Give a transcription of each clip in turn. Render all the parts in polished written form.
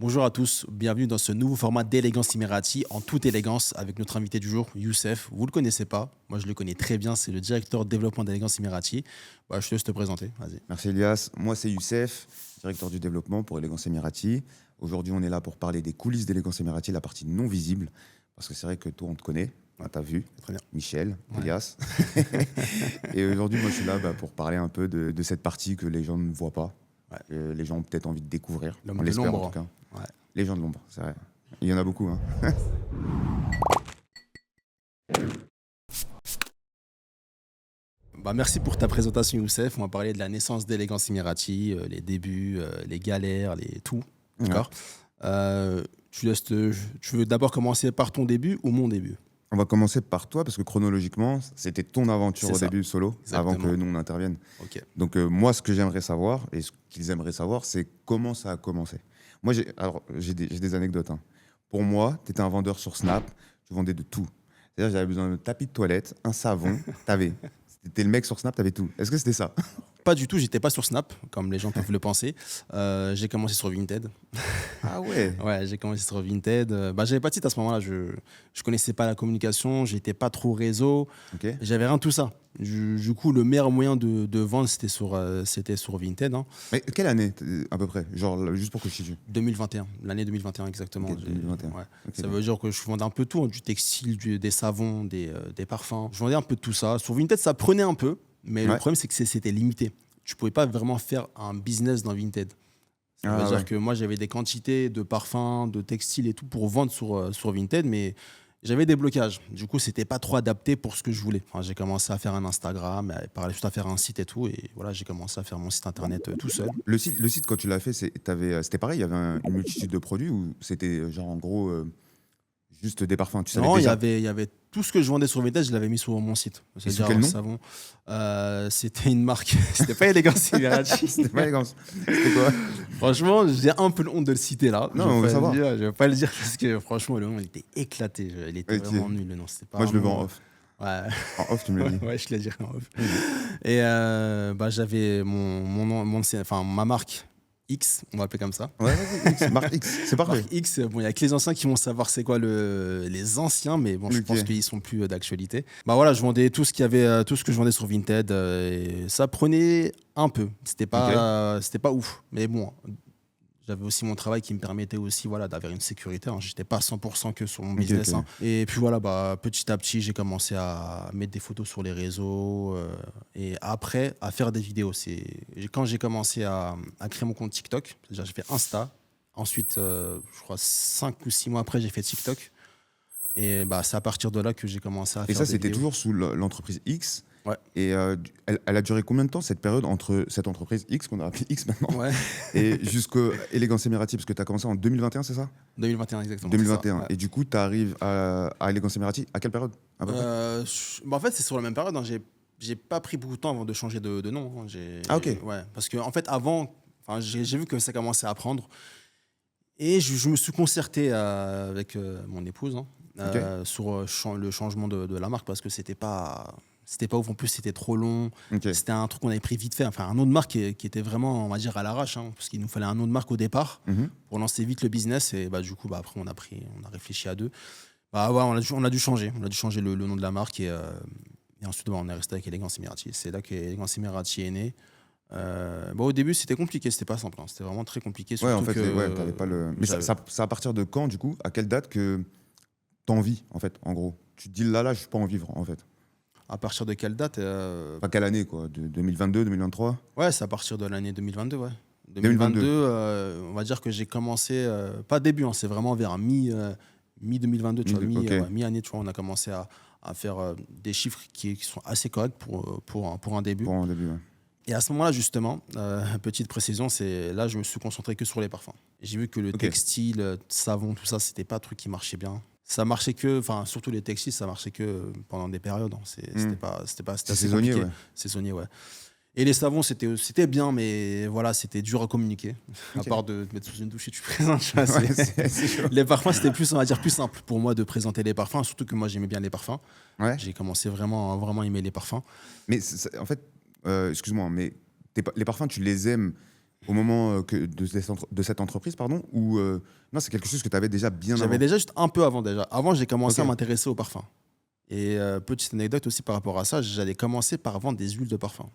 Bonjour à tous, bienvenue dans ce nouveau format d'Élégance Emirati en toute élégance avec notre invité du jour, Youssef. Vous ne le connaissez pas, moi je le connais très bien, c'est le directeur de développement d'Élégance Emirati. Je te laisse te présenter, vas-y. Merci Elias. Moi, c'est Youssef, directeur du développement pour Élégance Emirati. Aujourd'hui, on est là pour parler des coulisses d'Élégance Emirati, la partie non visible. Parce que c'est vrai que toi, on te connaît, on t'a vu, Très bien. Michel, Ouais. Elias. Et aujourd'hui, moi, je suis là pour parler un peu de cette partie que les gens ne voient pas. Ouais. Que les gens ont peut-être envie de découvrir. L'homme On de l'espère en l'ombre. tout cas. Ouais. Les gens de l'ombre, c'est vrai. Il y en a beaucoup. Hein. Merci pour ta présentation, Youssef. On va parler de la naissance d'Élégance Emirati, les débuts, les galères, tout. D'accord. Tu veux d'abord commencer par ton début ou mon début? On va commencer par toi, parce que chronologiquement, c'était ton aventure C'est au ça. début solo, Exactement. avant que nous, on intervienne. Ok. Donc moi, ce que j'aimerais savoir, et ce qu'ils aimeraient savoir, c'est comment ça a commencé. Moi, j'ai des anecdotes. Hein. Pour moi, tu étais un vendeur sur Snap, tu vendais de tout. C'est-à-dire, j'avais besoin d'un tapis de toilette, un savon, t'avais. T'étais le mec sur Snap, t'avais tout. Est-ce que c'était ça? Pas du tout, j'étais pas sur Snap, comme les gens peuvent le penser. J'ai commencé sur Vinted. Ah ouais. Ouais, j'ai commencé sur Vinted. J'avais pas de site à ce moment-là. Je connaissais pas la communication, j'étais pas trop réseau. Ok. J'avais rien de tout ça. Du coup, le meilleur moyen de vendre, c'était sur Vinted. Hein. Mais quelle année, à peu près? Genre, juste pour que je situe. 2021, l'année 2021 exactement. Ok, 2021. Ouais. Ok, Ça bien. veut dire que je vendais un peu tout, hein, du textile, des savons, des parfums. Je vendais un peu de tout ça. Sur Vinted, ça prenait un peu, mais le Ouais. problème, c'est que c'était limité. Tu pouvais pas vraiment faire un business dans Vinted. Ça veut Ah dire ouais. que moi, j'avais des quantités de parfums, de textiles et tout pour vendre sur Vinted, mais j'avais des blocages. Du coup, c'était pas trop adapté pour ce que je voulais. Enfin, j'ai commencé à faire un Instagram, par la suite à faire un site et tout. Et voilà, j'ai commencé à faire mon site internet tout seul. Le site, quand tu l'as fait, c'était pareil, il y avait une multitude de produits ou c'était genre en gros juste des parfums, tu savais Non, déjà? il y avait tout ce que je vendais sur Vinted, je l'avais mis sur mon site. Et sous C'est-à-dire quel un nom? savon. C'était une marque. C'était pas Élégance Emirati. C'était pas élégance. C'était quoi? Franchement, j'ai un peu honte de le citer là. Non, on veut savoir. Je vais pas le dire parce que franchement, le nom, il était éclaté. Il était Ok. vraiment nul. Le nom, c'était pas Moi, je le vends vraiment- en off. Ouais. En off, tu me le dis. Ouais, je te l'ai dit en off. Mhm. Et j'avais ma marque X, on va l'appeler comme ça. Ouais, vas-y, X, marque X, c'est parfait. Marque X, bon, il y a que les anciens qui vont savoir c'est quoi les anciens, mais bon, je Ok. pense qu'ils sont plus d'actualité. Voilà, je vendais tout ce qu'il y avait, tout ce que je vendais sur Vinted, et ça prenait un peu. C'était pas ouf, mais bon. J'avais aussi mon travail qui me permettait aussi d'avoir une sécurité. Hein. Je n'étais pas 100% que sur mon business. Ok. Hein. Et puis voilà, petit à petit, j'ai commencé à mettre des photos sur les réseaux et après à faire des vidéos. Quand j'ai commencé à créer mon compte TikTok, c'est-à-dire j'ai fait Insta. Ensuite, je crois 5 ou 6 mois après, j'ai fait TikTok. Et c'est à partir de là que j'ai commencé à Et faire ça, des c'était vidéos. toujours sous l'entreprise X. Ouais. Et elle a duré combien de temps, cette période, entre cette entreprise X, qu'on a appelée X maintenant, Ouais, et jusqu'à Élégance Emirati? Parce que tu as commencé en 2021, c'est ça? 2021 exactement. 2021. C'est ça, ouais. Et du coup, tu arrives à Élégance Emirati à quelle période à peu près? En fait, c'est sur la même période. Hein. J'ai pas pris beaucoup de temps avant de changer de nom. Hein. Ah, ok. Ouais, parce que en fait, avant, j'ai vu que ça commençait à prendre et je me suis concerté avec mon épouse hein, sur le changement de la marque parce que c'était pas ouf. En plus, c'était trop long. Ok. C'était un truc qu'on avait pris vite fait. Enfin, un nom de marque qui était vraiment, on va dire, à l'arrache, hein, parce qu'il nous fallait un nom de marque au départ Mhm. pour lancer vite le business. Et du coup, après, on a réfléchi à deux. On a dû changer. On a dû changer le nom de la marque et ensuite, on est resté avec Élégance Emirati. C'est là que Élégance Emirati est né. Au début, c'était compliqué, c'était pas simple. Hein. C'était vraiment très compliqué. Ouais, en Surtout fait, que, t'avais pas le. Mais j'avais- c'est à partir de quand, du coup, à quelle date que t'en vis, en fait, en gros? Tu te dis là, je peux en vivre, en fait. à partir de quelle date Enfin, quelle année, quoi? De 2022, 2023? Ouais, c'est à partir de l'année 2022, ouais. 2022. 2022, on va dire que j'ai commencé, pas début, hein, c'est vraiment vers mi-2022, tu vois, Ok. mi-année, tu vois, on a commencé à faire des chiffres qui sont assez corrects pour un début. Pour un début, ouais. Et à ce moment-là, justement, petite précision, c'est là, je me suis concentré que sur les parfums. Et j'ai vu que le Ok. textile, savon, tout ça, c'était pas un truc qui marchait bien. Ça marchait que, enfin, surtout les textiles, ça marchait que pendant des périodes. Hein. C'était C'est assez saisonnier, compliqué. ouais. Saisonnier, ouais. Et les savons, c'était bien, mais voilà, c'était dur à communiquer. À Ok. part de te mettre sous une douche et tu présentes. Tu vois, Ouais, c'est chaud. les parfums, c'était plus, on va dire, plus simple pour moi de présenter les parfums. Surtout que moi, j'aimais bien les parfums. Ouais. J'ai commencé vraiment à vraiment aimer les parfums. Mais en fait, excuse-moi, mais les parfums, tu les aimes au moment de cette entreprise, pardon, ou non, c'est quelque chose que tu avais déjà bien avant? J'avais déjà juste un peu avant déjà. Avant, j'ai commencé à Ok. m'intéresser aux parfums. Et petite anecdote aussi par rapport à ça, j'allais commencer par vendre des huiles de parfum.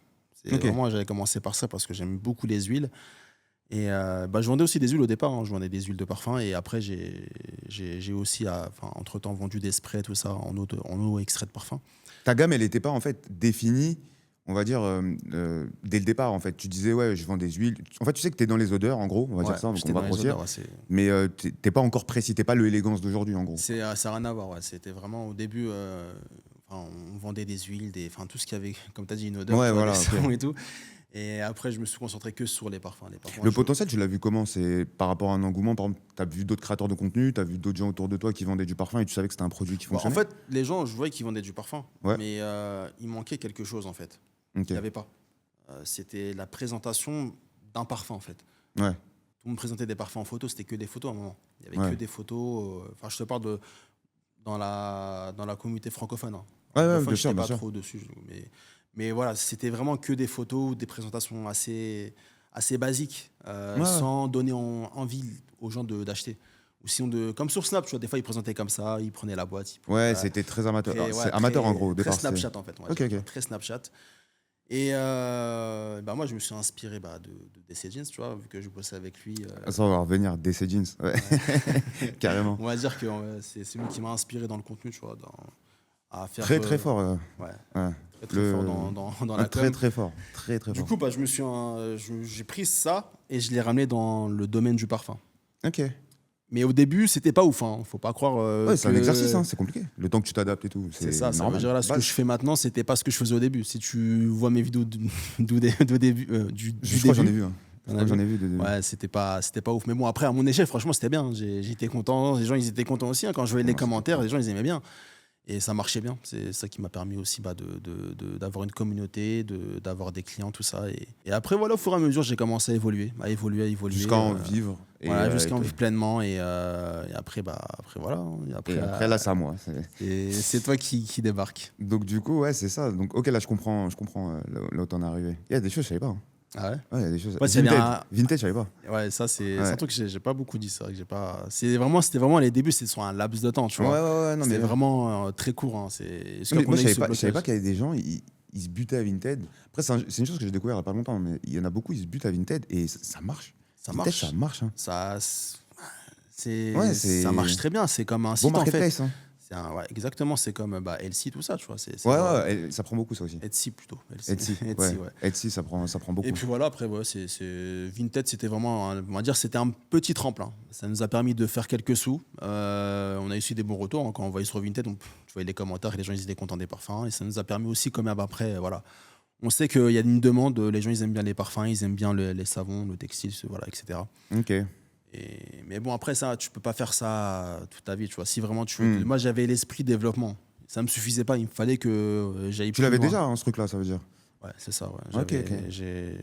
Ok. Vraiment, j'allais commencer par ça parce que j'aime beaucoup les huiles. Et je vendais aussi des huiles au départ, hein. Je vendais des huiles de parfum. Et après, j'ai aussi, entre-temps, vendu des sprays, tout ça, en eau extrait de parfum. Ta gamme, elle n'était pas en fait définie, on va dire, dès le départ. En fait, tu disais, ouais, je vends des huiles. En fait, tu sais que tu es dans les odeurs, en gros, on va dire ça, donc j'étais on va dans les grossir. odeurs, ouais, Mais t'es pas encore précis, t'es pas l'élégance d'aujourd'hui, en gros. ça n'a rien à voir. Ouais. C'était vraiment au début, on vendait des huiles, tout ce qui avait, comme tu as dit, une odeur, Ouais, tu vois, des voilà, ok. savons et tout. Et après, je me suis concentré que sur les parfums. Les parfums, Le potentiel, tu l'as vu comment? C'est par rapport à un engouement, par exemple, tu as vu d'autres créateurs de contenu, tu as vu d'autres gens autour de toi qui vendaient du parfum et tu savais que c'était un produit qui En fonctionnait? fait, les gens, je voyais qu'ils vendaient du parfum, Ouais. mais il manquait quelque chose, en fait. Ok. Il n'y avait pas. C'était la présentation d'un parfum, en fait. Ouais. Tout le monde présentait des parfums en photo, c'était que des photos à un moment. Il n'y avait Ouais. que des photos. Je te parle dans la communauté francophone. Hein. Ouais, Anglophone, bien sûr, j'étais bien pas sûr. trop dessus. Mais voilà, c'était vraiment que des photos, des présentations assez basiques, Ouais, ouais. sans donner envie aux gens d'acheter. Ou sinon, comme sur Snap, tu vois, des fois, ils présentaient comme ça, ils prenaient la boîte. Ouais, c'était très amateur. Très, C'est ouais, amateur en gros, au très départ. Snapchat, en fait. On va Ok, dire. ok. Très Snapchat. Et moi, je me suis inspiré de DC Jeans, tu vois, vu que je bossais avec lui. Ça, on va revenir, DC Jeans. Ouais. Carrément. On va dire que c'est lui qui m'a inspiré dans le contenu, tu vois, à faire. Très, très fort. Ouais, Ouais. très fort dans la Très, com. très fort. Très, très Du fort. coup, j'ai pris ça et je l'ai ramené dans le domaine du parfum. Ok. Mais au début, c'était pas ouf, hein. Faut pas croire. Ouais, c'est un que- exercice, hein, c'est compliqué. Le temps que tu t'adaptes et tout, C'est ça, ça veut normal. dire là, ce que Base. je fais maintenant, c'était pas ce que je faisais au début. Si tu vois mes vidéos du début, Je crois que j'en ai début, vu. Hein. Je t'en crois as que j'en vu. ai vu. Ouais, c'était pas ouf. Mais bon, après, à mon échelle, franchement, c'était bien. J'étais content. Les gens, ils étaient contents aussi, hein. Quand je voyais les Ouais, commentaires, les gens, ils aimaient bien. Et ça marchait bien. C'est ça qui m'a permis aussi d'avoir une communauté, d'avoir des clients, tout ça. Et après, voilà, au fur et à mesure, j'ai commencé à évoluer. Jusqu'à en vivre. Voilà, jusqu'à en et vivre pleinement. Et après, voilà. Hein. et après, là, c'est à moi. C'est toi qui débarque. Donc, du coup, ouais, c'est ça. Donc, ok, là, je comprends là où t'en es arrivé. Il y a des choses, je savais pas. Hein. Ah ouais? Ouais, il y a des choses. Ouais, c'est Vintage, bien. Vintage, je savais pas. Ouais, ça, c'est Ouais. un truc que j'ai pas beaucoup dit. C'est vrai que j'ai pas. C'était vraiment les débuts, c'était sur un laps de temps, tu vois. Ouais, non, C'était mais vraiment très court. Hein. Non, mais moi, je savais pas qu'il y avait des gens, ils se butaient à Vinted. Après, c'est une chose que j'ai découvert il y a pas longtemps, mais il y en a beaucoup, ils se butent à Vinted et ça marche. Ça Vinted, marche. ça marche. Hein. Ouais, ça marche très bien. C'est comme un Bon site, en fait. marketplace. Hein. Ouais, exactement. C'est comme Etsy, tout ça, tu vois. Ouais, ça prend beaucoup, ça aussi. Etsy plutôt. Etsy, ouais. ouais. Etsy, ça prend beaucoup. Et puis voilà, après, ouais, Vinted, c'était vraiment, on va dire, c'était un petit tremplin. Ça nous a permis de faire quelques sous. On a eu aussi des bons retours. Hein. Quand on voyait sur Vinted, tu voyais les commentaires et les gens ils étaient contents des parfums. Et ça nous a permis aussi, quand même, après, voilà. On sait qu'il y a une demande, les gens ils aiment bien les parfums, ils aiment bien les savons, le textile, voilà, etc. Ok. Mais bon, après ça, tu peux pas faire ça toute ta vie, tu vois. Si vraiment Moi, j'avais l'esprit développement. Ça me suffisait pas, il me fallait que j'aille Tu plus l'avais loin. déjà, hein, ce truc-là, ça veut dire. Ouais, c'est ça, ouais. Ok.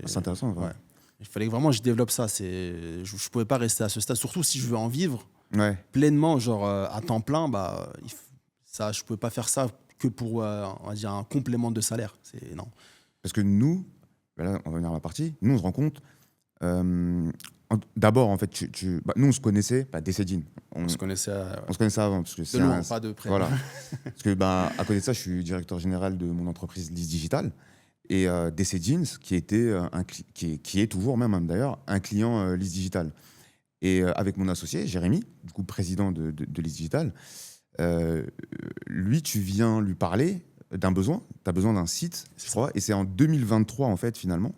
C'est intéressant, ouais. Il fallait que vraiment je développe ça. Je pouvais pas rester à ce stade, surtout si je veux en vivre Ouais. pleinement, genre à temps plein. Je pouvais pas faire ça que pour, on va dire, un complément de salaire. Non. Parce que nous, là, on va venir à la partie, nous, on se rend compte. D'abord, en fait, nous, on se connaissait, DC Jeans. On se connaissait On se connaissait avant. Parce que de loin, pas de près. Voilà. Parce que, à côté de ça, je suis directeur général de mon entreprise Lys Digital. Et DC Jeans, qui est toujours même d'ailleurs, un client Lys Digital. Et avec mon associé, Jérémy, du coup président de Lys Digital, lui, tu viens lui parler d'un besoin. Tu as besoin d'un site, je crois. Et c'est en 2023, en fait, finalement,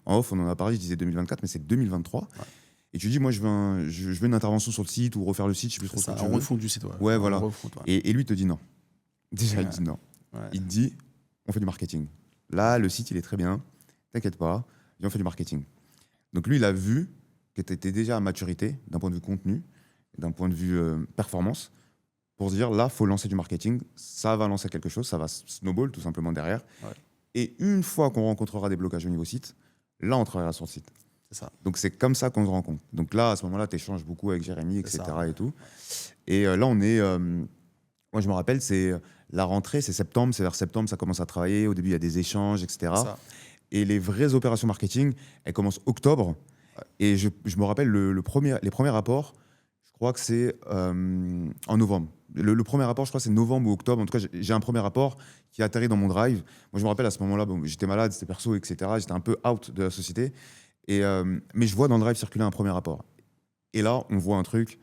en off, on en a parlé, je disais 2024, mais c'est 2023. Ouais. Et tu dis, moi, je veux une intervention sur le site ou refaire le site, je sais plus trop ce que tu veux. En refonte du site, ouais. Ouais, voilà. Refonte, ouais. Et lui, il te dit non. Déjà, il dit non. Ouais. Il te dit, on fait du marketing. Là, le site, il est très bien. T'inquiète pas. On fait du marketing. Donc, lui, il a vu que tu étais déjà à maturité d'un point de vue contenu, d'un point de vue performance, pour se dire, là, il faut lancer du marketing. Ça va lancer quelque chose. Ça va snowball, tout simplement, derrière. Ouais. Et une fois qu'on rencontrera des blocages au niveau site, là, on travaillera sur le site. C'est ça. Donc, c'est comme ça qu'on se rencontre. Donc là, à ce moment-là, tu échanges beaucoup avec Jérémy, etc. Ça. Et tout. Et là, on est... moi, je me rappelle, c'est la rentrée, c'est septembre. C'est vers septembre, ça commence à travailler. Au début, il y a des échanges, etc. Et les vraies opérations marketing, elles commencent octobre. Et je me rappelle les premiers rapports, je crois que c'est en novembre. Le premier rapport, je crois que c'est novembre ou octobre. En tout cas, j'ai un premier rapport qui atterrit dans mon drive. Moi, je me rappelle à ce moment-là, bon, j'étais malade, c'était perso, etc. J'étais un peu out de la société. Mais je vois dans le drive circuler un premier rapport. Et là, on voit un truc,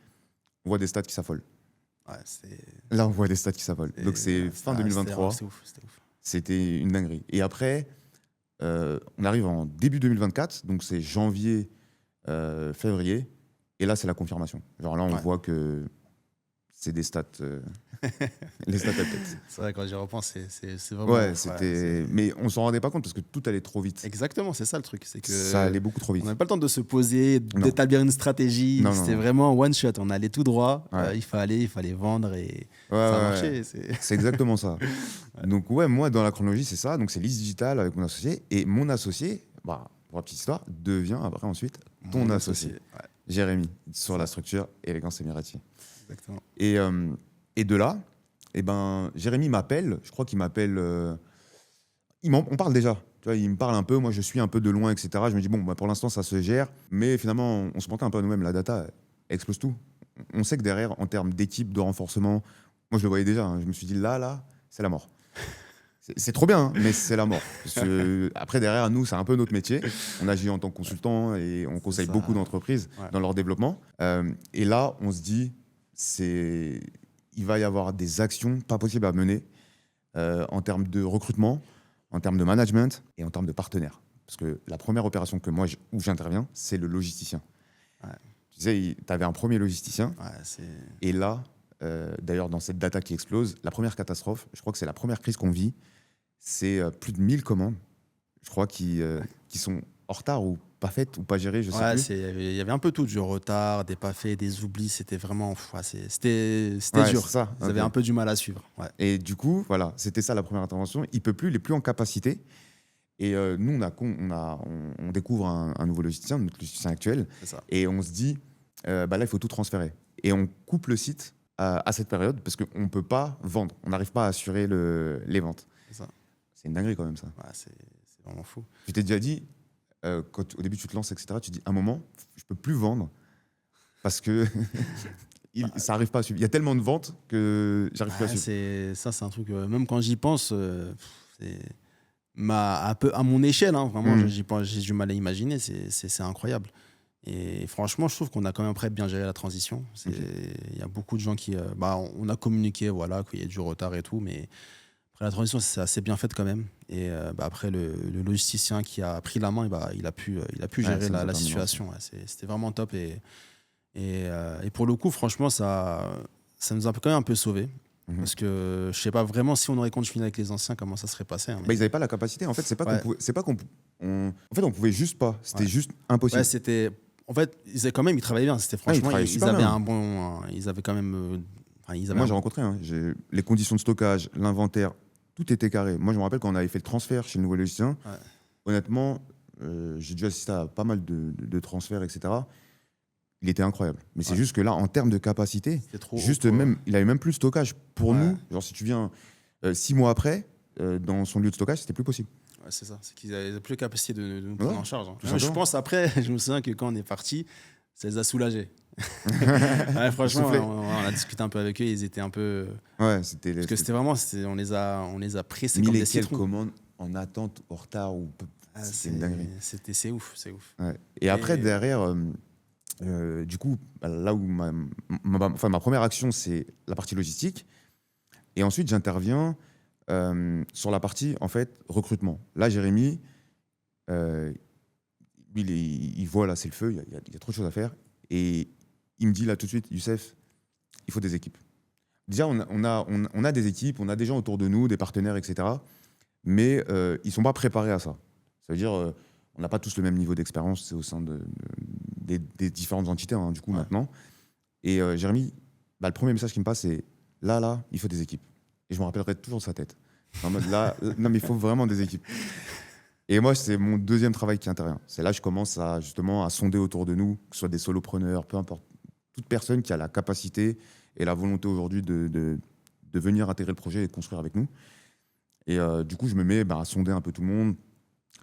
on voit des stats qui s'affolent. Ouais, Là, on voit des stats qui s'affolent. Donc, c'est fin 2023. C'était ouf. C'était une dinguerie. Et après, on arrive en début 2024, donc c'est janvier, février. Et là, c'est la confirmation. Genre là, on voit que c'est des stats. Les stats à tête. C'est vrai, quand j'y repense, c'est vraiment. Ouais, c'était. Mais on s'en rendait pas compte parce que tout allait trop vite. Exactement, c'est ça le truc. C'est que ça allait beaucoup trop vite. On n'avait pas le temps de se poser, d'établir une stratégie. C'était vraiment one shot. On allait tout droit. Ouais. Il fallait vendre et ça a marché. C'est exactement ça. Donc, ouais, moi, dans la chronologie, c'est ça. Donc, c'est Lys Digital avec mon associé. Et mon associé, bah, pour la petite histoire, devient après ensuite ton associé. Ouais. Jérémy, sur la structure Élégance Emirati. Exactement. Et de là, eh ben, Jérémy m'appelle. Je crois qu'il m'appelle. On parle déjà. Tu vois, il me parle un peu. Moi, je suis un peu de loin, etc. Je me dis, bon, bah, pour l'instant, ça se gère. Mais finalement, on se mentait un peu à nous-mêmes. La data explose tout. On sait que derrière, en termes d'équipe, de renforcement, moi, je le voyais déjà. Hein. Je me suis dit, là, c'est la mort. C'est trop bien, hein, mais c'est la mort. Parce que, après, derrière nous, c'est un peu notre métier. On agit en tant que consultant et on conseille beaucoup d'entreprises dans leur développement. Et là, on se dit, il va y avoir des actions pas possibles à mener en termes de recrutement, en termes de management et en termes de partenaires. Parce que la première opération où j'interviens, c'est le logisticien. Ouais. Tu sais, tu avais un premier logisticien. Ouais, et là, d'ailleurs, dans cette data qui explose, la première catastrophe, je crois que c'est la première crise qu'on vit, c'est plus de 1000 commandes, je crois, qui sont en retard ou pas faites ou pas gérées, je sais plus. Il y avait un peu tout, du retard, des pas faits, des oublis, c'était vraiment... c'était dur, ça. Ils avaient un peu du mal à suivre. Ouais. Et du coup, voilà, c'était ça la première intervention. Il est plus en capacité. Et nous, on découvre un nouveau logisticien, notre logisticien actuel, et on se dit, là, il faut tout transférer. Et on coupe le site à cette période parce qu'on ne peut pas vendre. On n'arrive pas à assurer les ventes. C'est une dinguerie quand même, ça. Ouais, c'est vraiment fou. Je t'ai déjà dit, quand au début tu te lances, etc., tu dis, à un moment, je ne peux plus vendre parce que ça n'arrive pas à suivre. Il y a tellement de ventes que j'arrive plus à suivre. C'est un truc, même quand j'y pense, un peu à mon échelle, hein, vraiment, j'ai du mal à imaginer, c'est incroyable. Et franchement, je trouve qu'on a quand même après bien géré la transition. Il y a beaucoup de gens qui... on a communiqué, voilà, qu'il y a du retard et tout, mais après la transition, c'est assez bien faite quand même. Et après, le logisticien qui a pris la main, il a pu gérer la situation. Ouais, c'était vraiment top. Et pour le coup, franchement, ça nous a quand même un peu sauvés. Parce que je sais pas vraiment si on aurait continué avec les anciens, comment ça serait passé. Hein, mais... ils n'avaient pas la capacité. En fait, c'est pas qu'on pouvait, en fait, on pouvait juste pas. C'était juste impossible. Ouais, c'était... En fait, ils travaillaient bien. C'était franchement, ils avaient un bon... Ils avaient quand même... Moi, j'ai rencontré les conditions de stockage, l'inventaire, tout était carré. Moi, je me rappelle quand on avait fait le transfert chez le nouveau logisticien. Ouais. Honnêtement, j'ai dû assister à pas mal de transferts, etc. Il était incroyable. Mais c'est juste que là, en termes de capacité, il avait même plus de stockage. Pour nous, genre si tu viens 6 mois après, dans son lieu de stockage, c'était plus possible. Ouais, c'est ça. C'est qu'ils n'avaient plus la capacité de nous prendre en charge. Hein. Je pense après, je me souviens que quand on est parti, ça les a soulagés. Franchement, on a discuté un peu avec eux, ils étaient un peu... Ouais, parce que c'était vraiment... on les a pressés comme des citrons. commandes en attente, en retard. C'est une dinguerie. C'est ouf. Ouais. Et après, derrière... du coup, là où ma première action, c'est la partie logistique. Et ensuite, j'interviens sur la partie, en fait, recrutement. Là, Jérémy, il voit, là, c'est le feu, il y a trop de choses à faire. Et il me dit, là, tout de suite, Youssef, il faut des équipes. Déjà, on a des équipes, on a des gens autour de nous, des partenaires, etc. Mais ils ne sont pas préparés à ça. Ça veut dire... on n'a pas tous le même niveau d'expérience, c'est au sein des différentes entités, hein, du coup, maintenant. Et Jérémy, le premier message qui me passe, c'est là, il faut des équipes. Et je me rappellerai toujours de sa tête. En mode non, mais il faut vraiment des équipes. Et moi, c'est mon deuxième travail qui intervient. C'est là que je commence justement à sonder autour de nous, que ce soit des solopreneurs, peu importe. Toute personne qui a la capacité et la volonté aujourd'hui de venir intégrer le projet et construire avec nous. Et du coup, je me mets à sonder un peu tout le monde.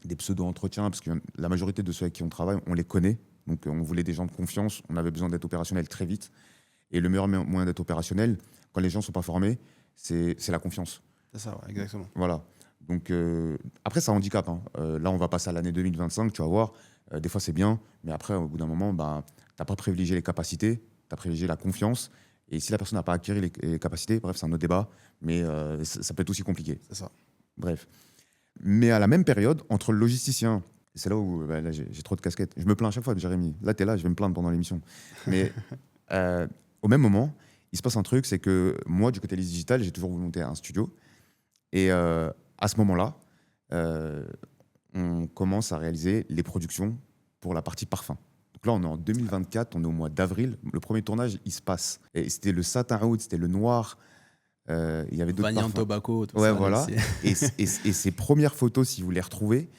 des pseudo-entretiens, parce que la majorité de ceux avec qui on travaille, on les connaît. Donc, on voulait des gens de confiance. On avait besoin d'être opérationnel très vite. Et le meilleur moyen d'être opérationnel, quand les gens ne sont pas formés, c'est la confiance. C'est ça, ouais, exactement. Voilà. Donc, après, ça handicape. Hein. Là, on va passer à l'année 2025, tu vas voir. Des fois, c'est bien. Mais après, au bout d'un moment, ben, tu n'as pas privilégié les capacités, tu as privilégié la confiance. Et si la personne n'a pas acquis les capacités, bref, c'est un autre débat. Mais ça peut être aussi compliqué. C'est ça. Bref. Mais à la même période, entre le logisticien, c'est là où là, j'ai trop de casquettes. Je me plains à chaque fois de Jérémy. Là, tu es là, je vais me plaindre pendant l'émission. Mais au même moment, il se passe un truc, c'est que moi, du côté Lise Digital, j'ai toujours voulu monter un studio. Et à ce moment-là, on commence à réaliser les productions pour la partie parfum. Donc là, on est en 2024, on est au mois d'avril. Le premier tournage, il se passe. Et c'était le satin oud, c'était le noir. Il y avait d'autres Vanilla parfums. Tobacco, tout Ouais, ça. voilà. Et ces premières photos, si vous les retrouvez,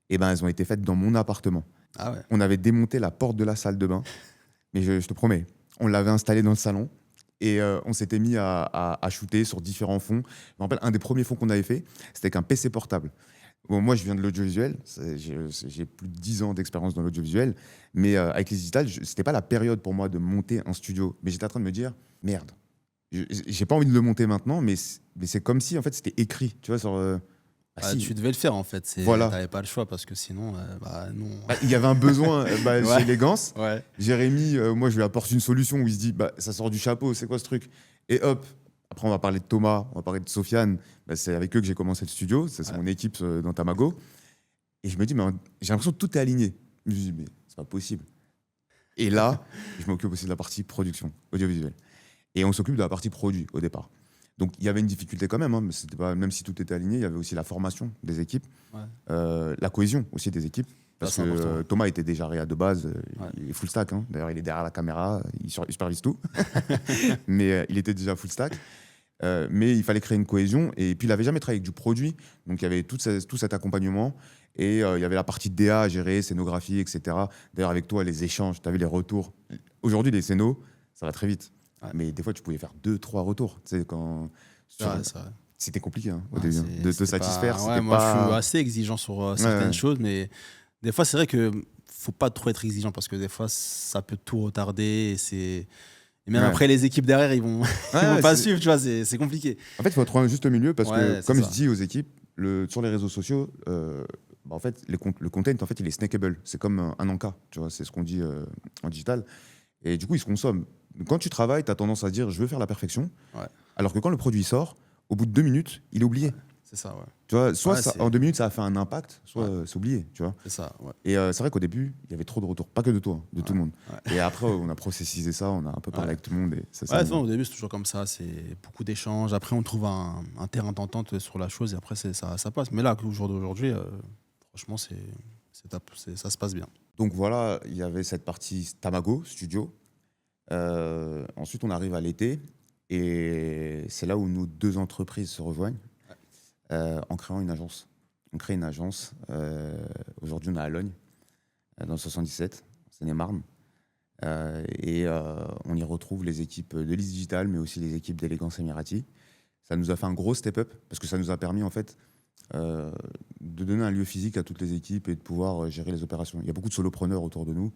eh ben, elles ont été faites dans mon appartement. Ah ouais. On avait démonté la porte de la salle de bain. Mais je te promets, on l'avait installée dans le salon. Et on s'était mis à shooter sur différents fonds. Je me rappelle, un des premiers fonds qu'on avait fait, c'était avec un PC portable. Bon, moi, je viens de l'audiovisuel. J'ai plus de 10 ans d'expérience dans l'audiovisuel. Mais avec les digital, ce n'était pas la période pour moi de monter un studio. Mais j'étais en train de me dire, merde, j'ai pas envie de le monter maintenant, mais c'est comme si en fait c'était écrit, tu vois, sur. Si. Tu devais le faire en fait. Voilà. T'avais pas le choix parce que sinon, non. Il y avait un besoin Ouais. chez Élégance. Ouais. Jérémy, moi je lui apporte une solution où il se dit, ça sort du chapeau, c'est quoi ce truc? Et hop. Après, on va parler de Thomas, on va parler de Sofiane. C'est avec eux que j'ai commencé le studio. C'est mon équipe dans Tamago. Et je me dis, mais j'ai l'impression que tout est aligné. Je me dis, mais c'est pas possible. Et là, je m'occupe aussi de la partie production audiovisuelle. Et on s'occupe de la partie produit au départ. Donc il y avait une difficulté quand même, hein, mais c'était pas, même si tout était aligné, il y avait aussi la formation des équipes, la cohésion aussi des équipes. Parce que Thomas était déjà réa de base, il est full stack. Hein. D'ailleurs, il est derrière la caméra, il supervise tout. Mais il était déjà full stack. Mais il fallait créer une cohésion. Et puis, il n'avait jamais travaillé avec du produit. Donc, il y avait tout cet accompagnement. Et il y avait la partie DA à gérer, scénographie, etc. D'ailleurs, avec toi, les échanges, tu as vu les retours. Aujourd'hui, les scénos, ça va très vite. Ouais. Mais des fois, tu pouvais faire 2-3 retours. Tu sais, quand... C'était compliqué hein, au début, de te satisfaire. Moi, je suis assez exigeant sur certaines choses, mais des fois, c'est vrai qu'il ne faut pas trop être exigeant parce que des fois, ça peut tout retarder. Et même après, les équipes derrière, ils vont pas suivre, tu vois, c'est compliqué. En fait, il faut trouver un juste milieu parce que, comme je dis aux équipes, sur les réseaux sociaux, en fait, le content, en fait, il est snackable. C'est comme un encas, tu vois, c'est ce qu'on dit en digital. Et du coup, il se consomme. Quand tu travailles, tu as tendance à dire je veux faire la perfection. Ouais. Alors que quand le produit sort, au bout de 2 minutes, il est oublié. Ouais, c'est ça, ouais. Tu vois, soit en 2 minutes, ça a fait un impact, soit c'est oublié. Tu vois. C'est ça, ouais. Et c'est vrai qu'au début, il y avait trop de retours. Pas que de toi, de tout le monde. Ouais. Et après, on a processisé ça, on a un peu parlé avec tout le monde. Et au début, c'est toujours comme ça. C'est beaucoup d'échanges. Après, on trouve un terrain d'entente sur la chose et après, ça passe. Mais là, au jour d'aujourd'hui, franchement, ça se passe bien. Donc voilà, il y avait cette partie Tamago, studio. Ensuite, on arrive à l'été et c'est là où nos 2 entreprises se rejoignent en créant une agence. On crée une agence. Aujourd'hui, on est à Logne, dans le 77, en Seine-et-Marne. Et on y retrouve les équipes de Lise Digital, mais aussi les équipes d'Élégance Emirati. Ça nous a fait un gros step-up parce que ça nous a permis en fait de donner un lieu physique à toutes les équipes et de pouvoir gérer les opérations. Il y a beaucoup de solopreneurs autour de nous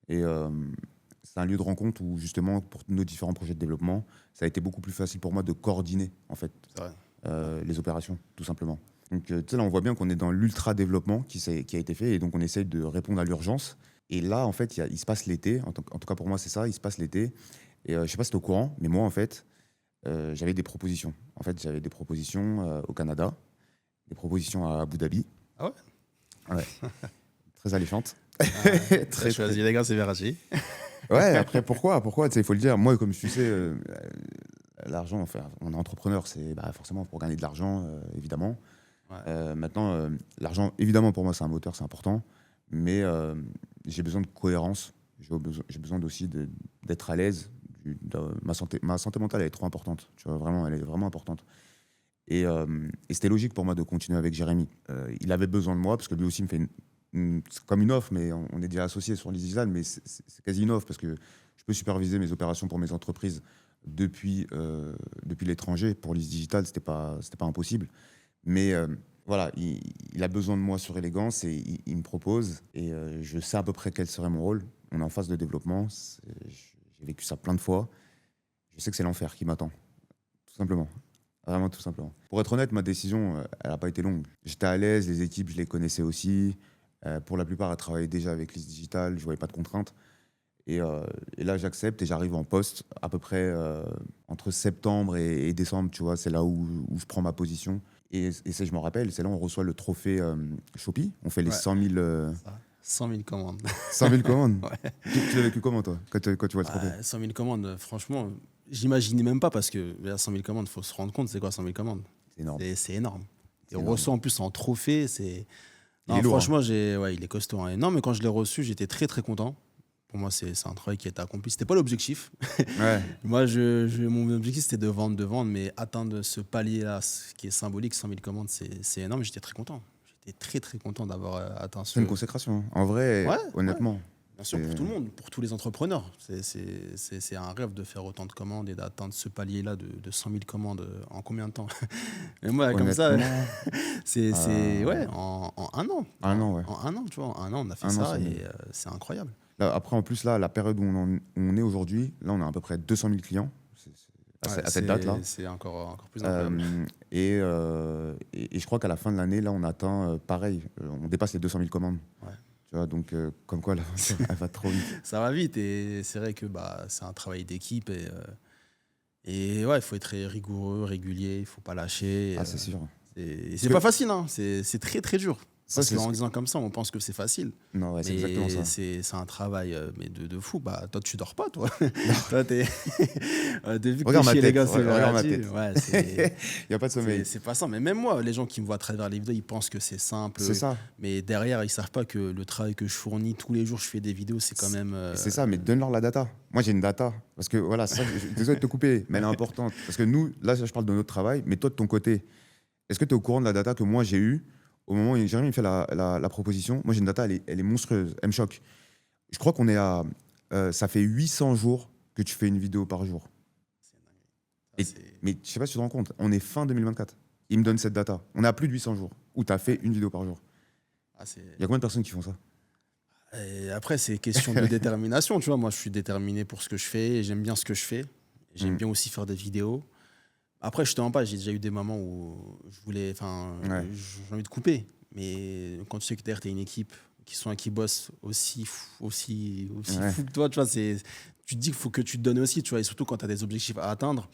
et c'est un lieu de rencontre où justement pour nos différents projets de développement, ça a été beaucoup plus facile pour moi de coordonner en fait les opérations tout simplement. Donc tu sais, là on voit bien qu'on est dans l'ultra développement qui a été fait et donc on essaye de répondre à l'urgence. Et là en fait il se passe l'été, en tout cas pour moi c'est ça, il se passe l'été et je sais pas si tu es au courant, mais moi en fait j'avais des propositions. En fait j'avais des propositions au Canada, des propositions à Abu Dhabi. Ah ouais. Très alléchante. Très choisi les gars, c'est Verratti. Ouais, après, pourquoi il faut le dire. Moi, comme tu sais, l'argent, enfin, on est entrepreneur, c'est forcément pour gagner de l'argent, évidemment. Ouais. Maintenant, l'argent, évidemment, pour moi, c'est un moteur, c'est important. Mais j'ai besoin de cohérence. J'ai besoin aussi d'être à l'aise. Ma santé mentale, elle est trop importante. Tu vois, vraiment, elle est vraiment importante. Et c'était logique pour moi de continuer avec Jérémy. Il avait besoin de moi, parce que lui aussi me fait c'est comme une offre, mais on est déjà associés sur Lise Digital, mais c'est quasi une offre parce que je peux superviser mes opérations pour mes entreprises depuis l'étranger. Pour Lise Digital, c'était pas impossible. Mais voilà, il a besoin de moi sur Élégance et il me propose. Et je sais à peu près quel serait mon rôle. On est en phase de développement. J'ai vécu ça plein de fois. Je sais que c'est l'enfer qui m'attend. Tout simplement. Vraiment tout simplement. Pour être honnête, ma décision, elle n'a pas été longue. J'étais à l'aise, les équipes, je les connaissais aussi. Pour la plupart, elles travaillaient déjà avec Lys Digital, je ne voyais pas de contraintes. Et là, j'accepte et j'arrive en poste à peu près entre septembre et décembre, tu vois. C'est là où je prends ma position. Et je me rappelle, c'est là où on reçoit le trophée Shopee. On fait les Ouais. 100 000, Ça. 100 000 commandes. 100 000 commandes. Ouais. Tu l'as vécu comment, toi, quand tu vois le trophée? 100 000 commandes, franchement, j'imaginais même pas parce que là, 100 000 commandes, il faut se rendre compte, c'est quoi 100 000 commandes? C'est énorme. C'est énorme. Et on énorme. reçoit en plus en trophée, c'est... Non, Il est lourd, franchement, il est costaud. Hein. Non, mais quand je l'ai reçu, j'étais très très content. Pour moi, c'est un travail qui a été accompli. C'était pas l'objectif. Ouais. Moi, mon objectif, c'était de vendre, mais atteindre ce palier-là, qui est symbolique, 100 000 commandes, c'est énorme. J'étais très content. J'étais très très content d'avoir atteint ce... C'est une consécration. Hein. En vrai, Ouais, honnêtement. Bien sûr, pour tout le monde, pour tous les entrepreneurs. C'est un rêve de faire autant de commandes et d'atteindre ce palier-là de 100 000 commandes en combien de temps? Mais moi, comme ça, Honnêtement, ouais, en un an. Un an, ouais. En un an, tu vois, en un an, on a fait Un an, ça 100 000. et c'est incroyable. Là, après, en plus, là, la période où on est aujourd'hui, là, on a à peu près 200 000 clients à cette date-là. C'est encore plus incroyable. Et je crois qu'à la fin de l'année, là, on atteint pareil. On dépasse les 200 000 commandes. Ouais. Tu vois, donc, comme quoi, l'aventure, elle va trop vite. Ça va vite et c'est vrai que c'est un travail d'équipe et ouais, il faut être très rigoureux, régulier, il ne faut pas lâcher. Ah, c'est sûr. C'est pas facile, hein. C'est très très dur. Ça, Parce c'est qu'en disant comme ça, on pense que c'est facile. Non, ouais, c'est Mais exactement ça. c'est un travail mais de fou. Toi, tu dors pas, toi. Toi, t'es... Depuis que Regarde t'es ma chez les tête, gars, c'est regarde ma relatif. tête. Ouais, Il n'y a pas de sommeil. c'est pas ça. Mais même moi, les gens qui me voient à travers les vidéos, ils pensent que c'est simple. C'est ça. Mais derrière, ils savent pas que le travail que je fournis tous les jours, je fais des vidéos, c'est quand même... C'est ça, mais donne-leur la data. Moi, j'ai une data. Parce que voilà, désolé de te couper, mais elle est importante. Parce que nous, là, je parle de notre travail, mais toi, de ton côté, est-ce que tu es au courant de la data que moi, j'ai eue au moment où Jérémy me fait la proposition? Moi, j'ai une data, elle est monstrueuse. Elle me choque. Je crois qu'on est à... ça fait 800 jours que tu fais une vidéo par jour. Mais je sais pas si tu te rends compte, on est fin 2024. Il me donne cette data. On est à plus de 800 jours où tu as fait une vidéo par jour. Il y a combien de personnes qui font ça? Et après, c'est question de détermination. Tu vois, moi, je suis déterminé pour ce que je fais. J'aime bien ce que je fais. J'aime bien aussi faire des vidéos. Après, je te mens pas, j'ai déjà eu des moments où j'ai envie de couper. Mais quand tu sais que derrière, tu as une équipe qui bosse aussi fou que toi, tu vois, tu te dis qu'il faut que tu te donnes aussi, tu vois, et surtout quand tu as des objectifs à atteindre.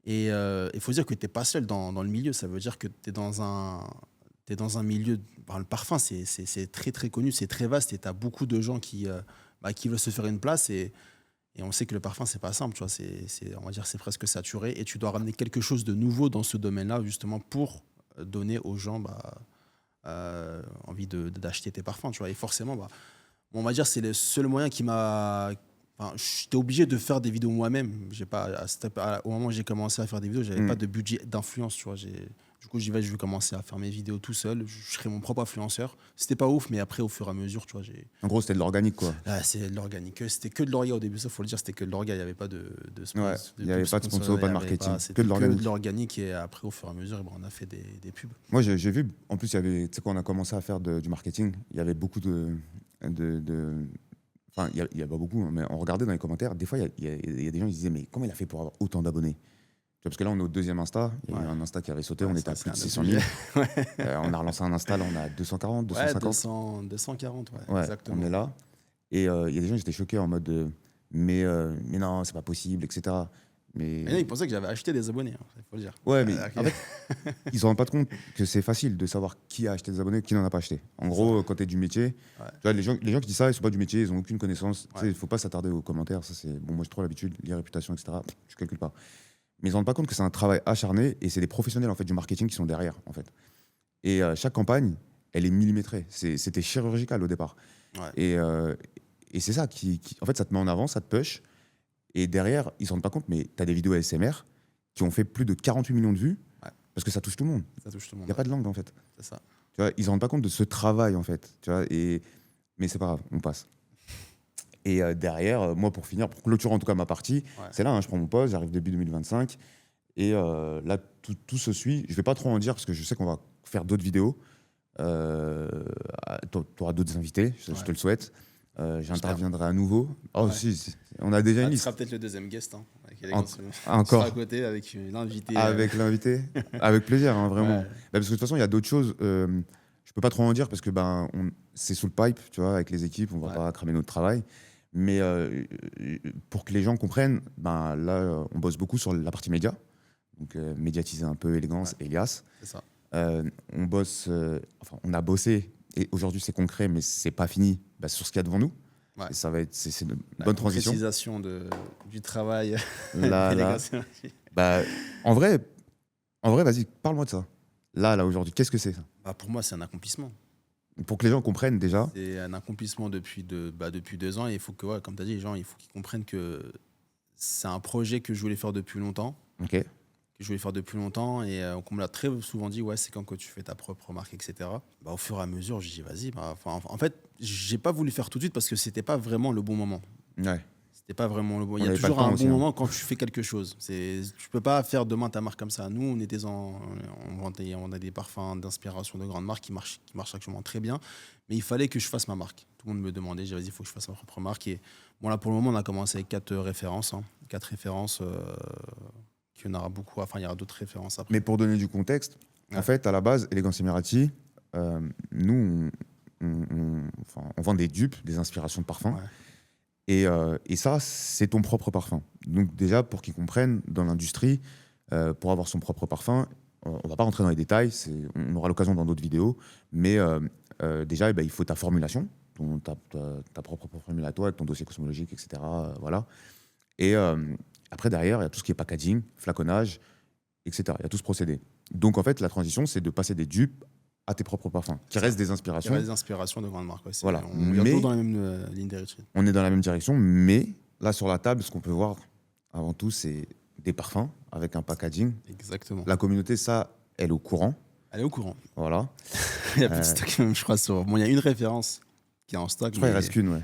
Et il faut dire que tu n'es pas seul dans le milieu. Ça veut dire que tu es dans un milieu. Le parfum, c'est très, très connu, c'est très vaste et tu as beaucoup de gens qui veulent se faire une place. Et on sait que le parfum, c'est pas simple. Tu vois, on va dire c'est presque saturé. Et tu dois ramener quelque chose de nouveau dans ce domaine-là, justement, pour donner aux gens envie d'acheter tes parfums. Tu vois. Et forcément, on va dire c'est le seul moyen qui m'a... j'étais obligé de faire des vidéos moi-même. Au moment où j'ai commencé à faire des vidéos, je n'avais pas de budget d'influence. Tu vois. Du coup, je vais commencer à faire mes vidéos tout seul. Je serai mon propre influenceur. C'était pas ouf, mais après, au fur et à mesure, tu vois, En gros, c'était de l'organique, quoi. c'est de l'organique. C'était que de l'organique au début, ça, faut le dire. C'était que de l'organique. Il n'y avait pas de sponsor. Il n'y avait pas de sponsor, pas de marketing. C'était que de l'organique. Et après, au fur et à mesure, on a fait des pubs. Moi, j'ai vu, en plus, tu sais, quand on a commencé à faire du marketing, il y avait beaucoup enfin, il n'y a pas beaucoup, mais on regardait dans les commentaires, des fois, il y a des gens qui disaient, mais comment il a fait pour avoir autant d'abonnés? Parce que là, on est au deuxième Insta. Il y a eu un Insta qui avait sauté, on était à plus de 600 000. On a relancé un Insta, là, on a 240, 250. 240, exactement. On est là. Et il y a des gens qui étaient choqués en mode, mais non, c'est pas possible, etc. Mais non, ils pensaient que j'avais acheté des abonnés, il faut le dire. Ouais, mais en fait, ils se rendent pas compte que c'est facile de savoir qui a acheté des abonnés et qui n'en a pas acheté. En gros, quand tu es du métier, tu vois, les gens qui disent ça, ils sont pas du métier, ils ont aucune connaissance. Il ne faut pas s'attarder aux commentaires. Ça, moi, j'ai trop l'habitude, les réputations, etc. Je calcule pas. Mais ils se rendent pas compte que c'est un travail acharné et c'est des professionnels en fait, du marketing qui sont derrière. En fait. Et chaque campagne, elle est millimétrée. C'était chirurgical au départ. Et c'est ça en fait, ça te met en avant, ça te push. Et derrière, ils ne se rendent pas compte, mais tu as des vidéos ASMR qui ont fait plus de 48 millions de vues parce que ça touche tout le monde. Il n'y a pas de langue, en fait. C'est ça. Tu vois, ils ne se rendent pas compte de ce travail, en fait. Tu vois, mais c'est pas grave, on passe. Et derrière, moi, pour finir, pour clôturer en tout cas ma partie, c'est là, je prends mon poste, j'arrive début 2025. Et là, tout se suit. Je ne vais pas trop en dire parce que je sais qu'on va faire d'autres vidéos. Tu auras d'autres invités, je te le souhaite. J'interviendrai à nouveau. Oh, si, on a déjà une Tu liste. seras peut-être le deuxième guest. Hein, avec Encore. Tu seras à côté avec l'invité. Avec l'invité. Avec plaisir, hein, vraiment. Ouais. Parce que de toute façon, il y a d'autres choses. Je peux pas trop en dire parce que c'est sous le pipe, tu vois, avec les équipes, on va pas cramer notre travail. Mais pour que les gens comprennent, là, on bosse beaucoup sur la partie média. Donc, médiatiser un peu Élégance, Elias. C'est ça. On bosse, on a bossé, et aujourd'hui c'est concret, mais c'est pas fini, sur ce qu'il y a devant nous. Ouais. Et ça va être, c'est une La bonne transition. Concrétisation du travail. Là. En vrai, vas-y, parle-moi de ça. Là, aujourd'hui, qu'est-ce que c'est ça? Pour moi, c'est un accomplissement. Pour que les gens comprennent déjà. C'est un accomplissement depuis 2 ans. Et il faut que, comme tu as dit, les gens, il faut qu'ils comprennent que c'est un projet que je voulais faire depuis longtemps. Ok. Que je voulais faire depuis longtemps. Et qu'on me l'a très souvent dit, ouais, c'est quand que tu fais ta propre marque, etc. Au fur et à mesure, je dis, vas-y. En fait, j'ai pas voulu faire tout de suite parce que c'était pas vraiment le bon moment. Ouais. C'était pas vraiment le bon. Il y a toujours un bon moment quand tu fais quelque chose. Tu peux pas faire demain ta marque comme ça. Nous, on a des parfums d'inspiration de grandes marques qui marchent actuellement très bien. Mais il fallait que je fasse ma marque. Tout le monde me demandait, j'ai dit, vas-y, il faut que je fasse ma propre marque. Et bon, là, pour le moment, on a commencé avec 4 références. 4 références, qu'il y en aura beaucoup. Enfin, il y aura d'autres références après. Mais pour donner du contexte, en fait, à la base, Élégance Emirati, nous, on vend des dupes, des inspirations de parfums. Ouais. Et ça, c'est ton propre parfum. Donc déjà, pour qu'ils comprennent, dans l'industrie, pour avoir son propre parfum, on ne va pas rentrer dans les détails, on aura l'occasion dans d'autres vidéos, mais déjà, il faut ta formulation, ta propre formule à toi, avec ton dossier cosmologique, etc. Voilà. Et après, derrière, il y a tout ce qui est packaging, flaconnage, etc. Il y a tout ce procédé. Donc en fait, la transition, c'est de passer des dupes à tes propres parfums, qui restent des inspirations. Qui restent des inspirations de grandes marques. Ouais. Voilà. On est toujours dans la même ligne direction. On est dans la même direction, mais là, sur la table, ce qu'on peut voir, avant tout, c'est des parfums avec un packaging. Exactement. La communauté, ça, elle est au courant. Elle est au courant. Voilà. Il y a plus de stock, même, je crois. Bon, il y a une référence qui est en stock. Je crois qu'il reste qu'une, ouais.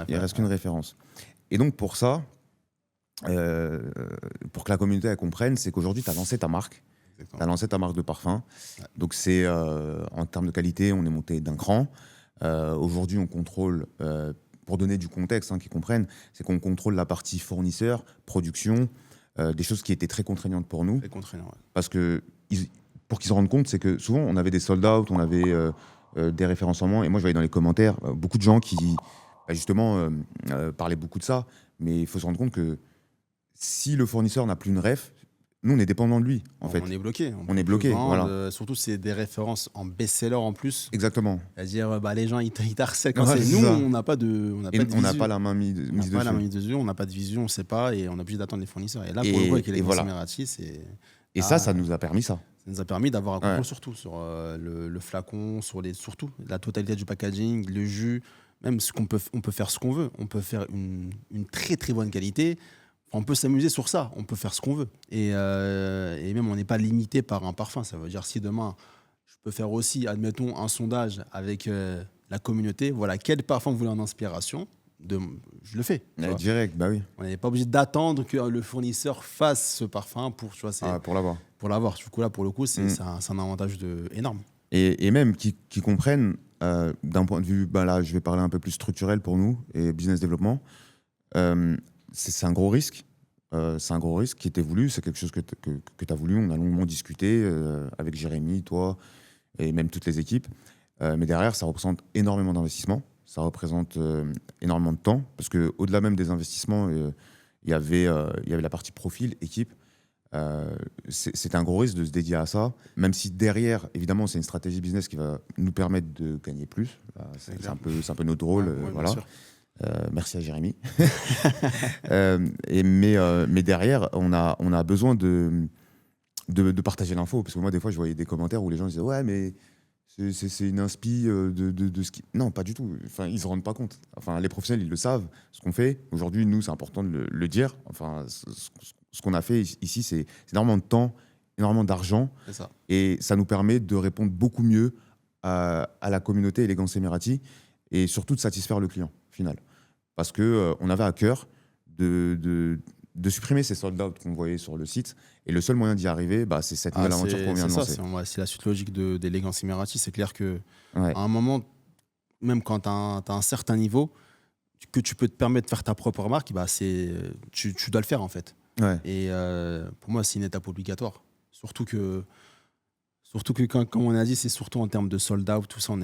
Il reste qu'une référence. Et donc, pour ça, pour que la communauté, elle comprenne, c'est qu'aujourd'hui, tu as lancé ta marque. Tu as lancé ta marque de parfum. Ouais. Donc, en termes de qualité, on est monté d'un cran. Aujourd'hui, on contrôle, pour donner du contexte, qu'ils comprennent, c'est qu'on contrôle la partie fournisseur, production, des choses qui étaient très contraignantes pour nous. Très contraignantes, ouais. Parce que, pour qu'ils se rendent compte, c'est que souvent, on avait des sold out, on avait des référencements. Et moi, je voyais dans les commentaires beaucoup de gens qui, justement, parlaient beaucoup de ça. Mais il faut se rendre compte que si le fournisseur n'a plus une ref, nous, on est dépendant de lui, en fait. On est bloqué. On est bloqué, voilà. Surtout, c'est des références en best-seller en plus. Exactement. C'est-à-dire, les gens, ils t'harcèlent quand c'est nous, on n'a pas de vision. On n'a pas la main mise dessus. On n'a pas la main mise dessus, on n'a pas de vision, on ne sait pas, et on est obligé d'attendre les fournisseurs. Et là, pour le coup, avec les Emirati, c'est... Et ça nous a permis ça. Ça nous a permis d'avoir un contrôle surtout sur le flacon, surtout la totalité du packaging, le jus, même on peut faire ce qu'on veut. On peut faire une très très bonne qualité. On peut s'amuser sur ça, on peut faire ce qu'on veut. Et même, on n'est pas limité par un parfum. Ça veut dire, si demain, je peux faire aussi, admettons, un sondage avec la communauté, voilà, quel parfum vous voulez en inspiration, je le fais. Direct, bah oui. On n'est pas obligé d'attendre que le fournisseur fasse ce parfum pour l'avoir. Pour l'avoir. Du coup, là, pour le coup, c'est un avantage énorme. Et même qui comprennent, d'un point de vue, là, je vais parler un peu plus structurel pour nous, et business développement, c'est un gros risque. C'est un gros risque qui était voulu. C'est quelque chose que tu as voulu. On a longuement discuté avec Jérémy, toi, et même toutes les équipes. Mais derrière, ça représente énormément d'investissement. Ça représente énormément de temps. Parce qu'au-delà même des investissements, il y avait la partie profil, équipe. C'est un gros risque de se dédier à ça. Même si derrière, évidemment, c'est une stratégie business qui va nous permettre de gagner plus. C'est un peu notre rôle. Voilà. Merci à Jérémy. Mais derrière, on a besoin de partager l'info. Parce que moi, des fois, je voyais des commentaires où les gens disaient « Ouais, mais c'est une inspi de ce qui... » Non, pas du tout. Enfin, ils ne se rendent pas compte. Enfin, les professionnels, ils le savent, ce qu'on fait. Aujourd'hui, nous, c'est important de le dire. Enfin, ce qu'on a fait ici, c'est énormément de temps, énormément d'argent. C'est ça. Et ça nous permet de répondre beaucoup mieux à la communauté Élégance Emirati et surtout de satisfaire le client final. Parce qu'on avait à cœur de de supprimer ces sold out qu'on voyait sur le site. Et le seul moyen d'y arriver, bah, c'est cette nouvelle aventure qu'on vient de lancer. C'est la suite logique d'Elegance Emirati. C'est clair que Ouais. à un moment, même quand tu as un certain niveau, que tu peux te permettre de faire ta propre marque, bah tu dois le faire en fait. Ouais. Et pour moi, c'est une étape obligatoire. Surtout que comme on a dit, c'est surtout en termes de sold out, tout ça,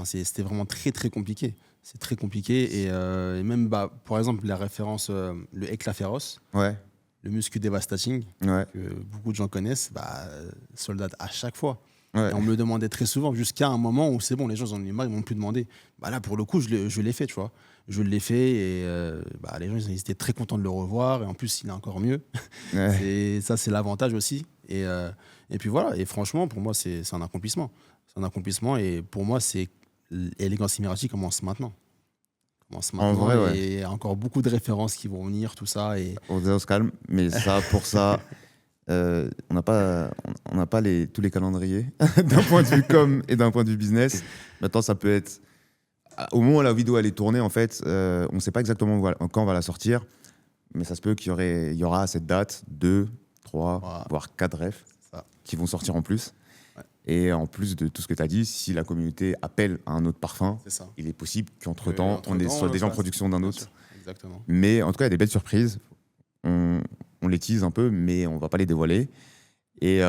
c'était vraiment très très compliqué. C'est très compliqué. Et même, bah, par exemple, la référence, le éclat féroce, Ouais. le muscu devastating, Ouais. que beaucoup de gens connaissent, bah, sold out à chaque fois. Ouais. Et on me le demandait très souvent, jusqu'à un moment où c'est bon, les gens en ont eu marre, ils m'ont plus demandé. Bah là, pour le coup, je l'ai fait, tu vois. Je l'ai fait et bah, les gens ils étaient très contents de le revoir. Et en plus, il est encore mieux. Ouais. Et ça, c'est l'avantage aussi. Et puis voilà. Et franchement, pour moi, c'est un accomplissement. C'est un accomplissement. Et pour moi, Elegance Emirati commence maintenant. En vrai, ouais. Et il y a encore beaucoup de références qui vont venir, tout ça. Et On se calme, mais ça, pour ça, on n'a pas tous les calendriers d'un point de vue com et d'un point de vue business. Maintenant, ça peut être au moment où la vidéo elle est tournée, en fait, on ne sait pas exactement quand on va la sortir, mais ça se peut qu'il y aura à cette date 2, 3, Voilà. voire 4 refs Ça. qui vont sortir en plus. Ouais. Et en plus de tout ce que tu as dit, si la communauté appelle à un autre parfum, C'est ça. il est possible qu'entre-temps, on est déjà en production d'un Bien autre. sûr. Exactement. Mais en tout cas, il y a des belles surprises. On les tease un peu, mais on ne va pas les dévoiler. Et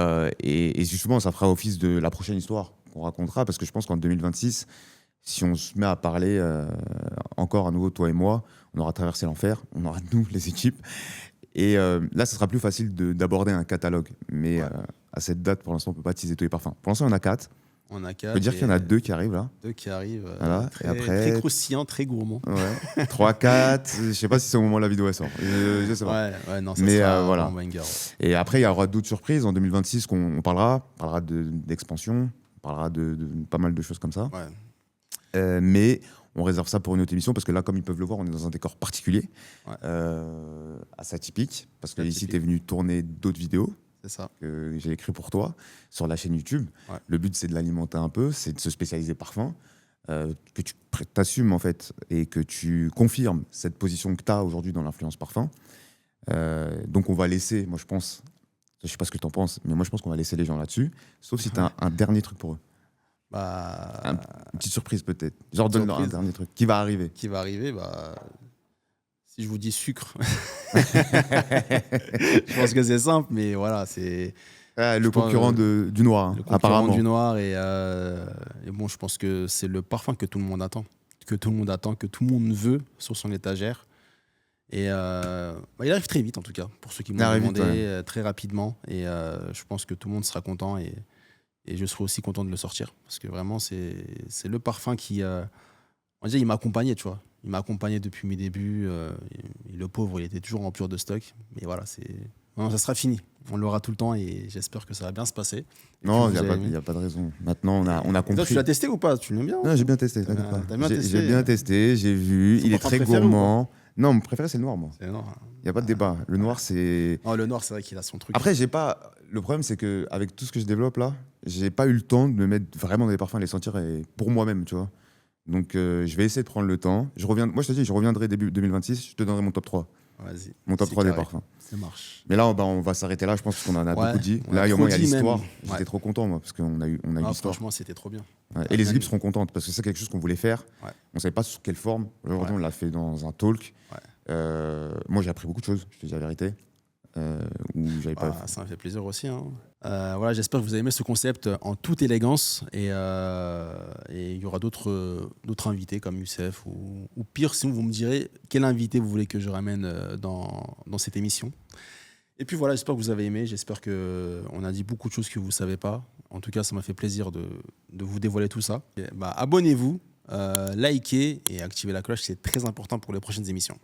justement, ça fera office de la prochaine histoire qu'on racontera, parce que je pense qu'en 2026, si on se met à parler encore à nouveau, toi et moi, on aura traversé l'enfer, on aura nous, les équipes. Et là, ce sera plus facile d'aborder un catalogue. Mais Ouais. à cette date, pour l'instant, on ne peut pas teaser tous les parfums. Pour l'instant, il y en a 4. On a Je 4. peux dire qu'il y en a 2 qui arrivent là. 2 qui arrivent. Voilà. Très, Et après, très croustillant, très gourmand. ouais. 3, 4. Je ne sais pas si c'est au moment où la vidéo elle sort. Je sais pas. Ouais, non, ça Mais sera voilà. un banger. Et après, il y aura d'autres surprises en 2026 qu'on parlera. On parlera d'expansion, on parlera de pas mal de choses comme ça. Ouais. Mais on réserve ça pour une autre émission parce que là, comme ils peuvent le voir, on est dans un décor particulier, Ouais. assez atypique. Parce que ici, Atypique. tu es venu tourner d'autres vidéos C'est ça. que j'ai écrit pour toi sur la chaîne YouTube. Ouais. Le but, c'est de l'alimenter un peu, c'est de se spécialiser parfum, que tu t'assumes en fait et que tu confirmes cette position que tu as aujourd'hui dans l'influence parfum. Donc, on va laisser, moi je pense, je sais pas ce que tu en penses, mais moi je pense qu'on va laisser les gens là-dessus, sauf si tu as un dernier truc pour eux. Bah, Une petite surprise peut-être. Genre, donne-leur un dernier truc qui va arriver. qui va arriver, bah, si je vous dis sucre, je pense que c'est simple, mais voilà, c'est Le concurrent du noir, hein, le concurrent apparemment. du noir. Et bon, je pense que c'est le parfum que tout le monde attend, que tout le monde veut sur son étagère. Et bah, il arrive très vite, en tout cas, pour ceux qui m'ont demandé, très rapidement. Et je pense que tout le monde sera content. Et je serai aussi content de le sortir. Parce que vraiment, c'est le parfum qui... on va dire, il m'a accompagné, tu vois. Il m'a accompagné depuis mes débuts. Et le pauvre, il était toujours en pure de stock. Mais voilà, non, ça sera fini. On l'aura tout le temps et j'espère que ça va bien se passer. Non, il n'y a pas de raison. Maintenant, on a compris. Et toi, tu l'as testé ou pas? Tu l'aimes bien? Non, j'ai bien testé, t'inquiète pas. T'as bien testé, J'ai bien testé, j'ai vu. Ton Il est parfum très préféré gourmand. Non, mon préféré, c'est le noir, moi. C'est noir. Il n'y a pas de débat. Le noir, c'est... Oh, le noir, c'est vrai qu'il a son truc. Après, j'ai pas... Le problème, c'est qu'avec tout ce que je développe là, j'ai pas eu le temps de me mettre vraiment dans les parfums, les sentir pour moi-même, tu vois. Donc, je vais essayer de prendre le temps. Moi, je te dis, je reviendrai début 2026, je te donnerai mon top 3. Vas-y. Mon top C'est 3 des carré. parfums. Ça marche. Mais là, on va s'arrêter là, je pense, parce qu'on en a beaucoup dit. on a Là, au trop moins, il y a dit même. l'histoire. Ouais. J'étais trop content, moi, parce qu'on a eu Ah, l'histoire. franchement, c'était trop bien. Ouais. Et les équipes seront contentes, parce que c'est quelque chose qu'on voulait faire. Ouais. On ne savait pas sous quelle forme. Aujourd'hui, Ouais. on l'a fait dans un talk. Ouais. Moi, j'ai appris beaucoup de choses, je te dis la vérité. Où j'avais pas... Ça me fait plaisir aussi. Hein. Voilà, j'espère que vous avez aimé ce concept en toute élégance. Et il y aura d'autres invités comme Youssef ou pire, sinon vous me direz quel invité vous voulez que je ramène dans cette émission. Et puis voilà, j'espère que vous avez aimé. J'espère qu'on a dit beaucoup de choses que vous ne savez pas. En tout cas, ça m'a fait plaisir de vous dévoiler tout ça. Et, abonnez-vous, likez et activez la cloche. C'est très important pour les prochaines émissions.